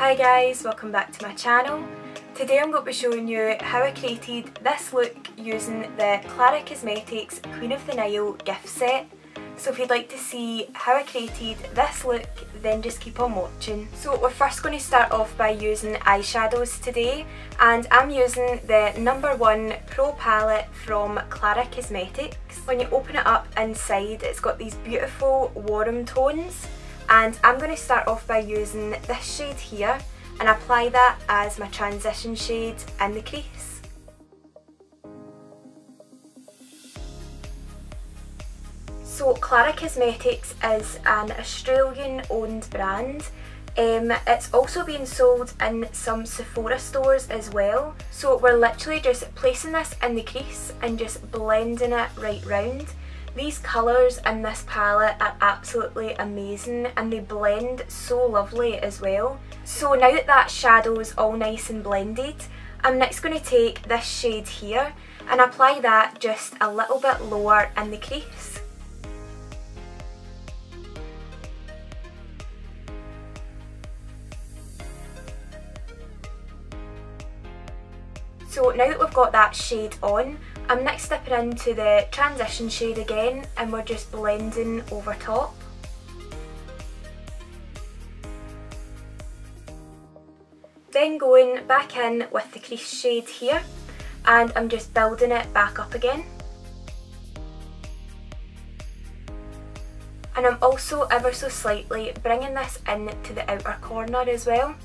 Hi guys, welcome back to my channel. Today I'm going to be showing you how I created this look using the Klara Cosmetics Queen of the Nile gift set. So if you'd like to see how I created this look, then just keep on watching. So we're first going to start off by using eyeshadows today, and I'm using the number 1 Pro palette from Klara Cosmetics. When you open it up inside, it's got these beautiful warm tones, and I'm going to start off by using this shade here and apply that as my transition shade in the crease. So Klara Cosmetics is an Australian owned brand. It's also being sold in some Sephora stores as well. So we're literally just placing this in the crease and just blending it right round. These colours in this palette are absolutely amazing and they blend so lovely as well. So now that shadow is all nice and blended, I'm next going to take this shade here and apply that just a little bit lower in the crease. So now that we've got that shade on, I'm next dipping into the transition shade again and we're just blending over top. Then going back in with the crease shade here and I'm just building it back up again. And I'm also ever so slightly bringing this in to the outer corner as well.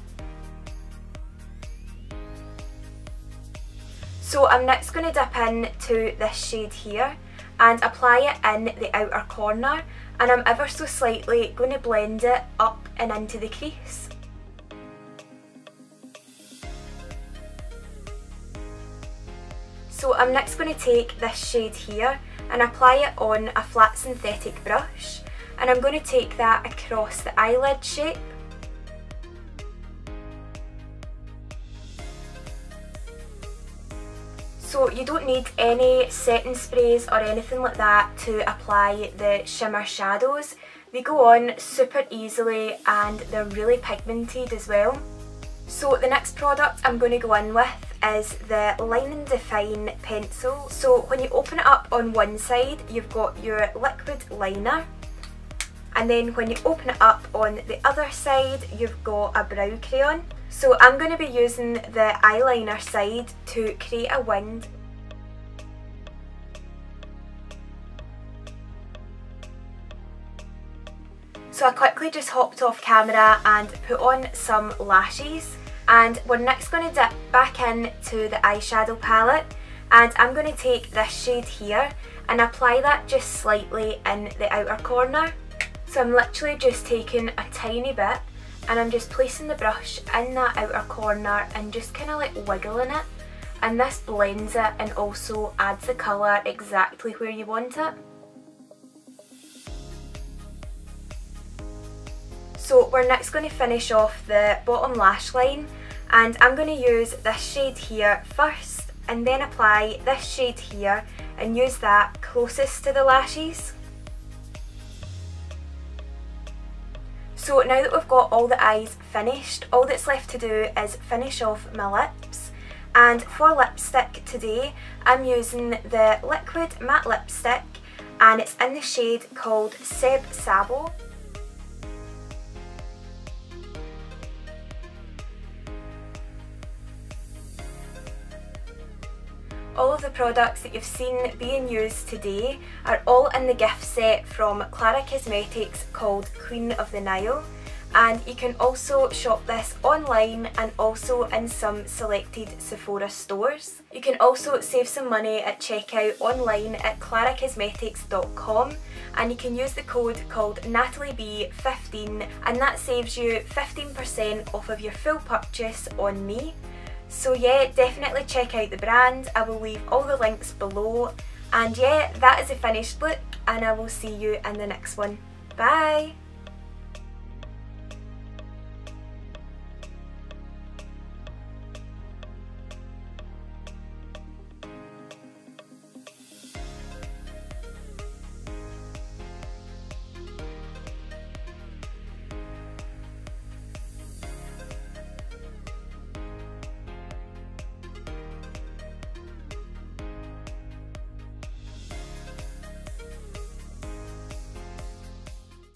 So I'm next going to dip into this shade here and apply it in the outer corner, and I'm ever so slightly going to blend it up and into the crease. So I'm next going to take this shade here and apply it on a flat synthetic brush, and I'm going to take that across the eyelid shape. So you don't need any setting sprays or anything like that to apply the shimmer shadows. They go on super easily and they're really pigmented as well. So the next product I'm going to go in with is the Line and Define pencil. So when you open it up on one side, you've got your liquid liner, and then when you open it up on the other side, you've got a brow crayon. So I'm going to be using the eyeliner side to create a wing. So I quickly just hopped off camera and put on some lashes, and we're next going to dip back into the eyeshadow palette, and I'm going to take this shade here and apply that just slightly in the outer corner. So I'm literally just taking a tiny bit and I'm just placing the brush in that outer corner and just kind of like wiggling it, and this blends it and also adds the colour exactly where you want it. So we're next going to finish off the bottom lash line, and I'm going to use this shade here first and then apply this shade here and use that closest to the lashes. So now that we've got all the eyes finished, all that's left to do is finish off my lips. And for lipstick today, I'm using the liquid matte lipstick, and it's in the shade called Seb Sabo. All of the products that you've seen being used today are all in the gift set from Klara Cosmetics called Queen of the Nile, and you can also shop this online and also in some selected Sephora stores. You can also save some money at checkout online at klaracosmetics.com, and you can use the code called NatalieB15, and that saves you 15% off of your full purchase on me. So yeah, definitely check out the brand. I will leave all the links below. And yeah, that is a finished look, and I will see you in the next one. Bye!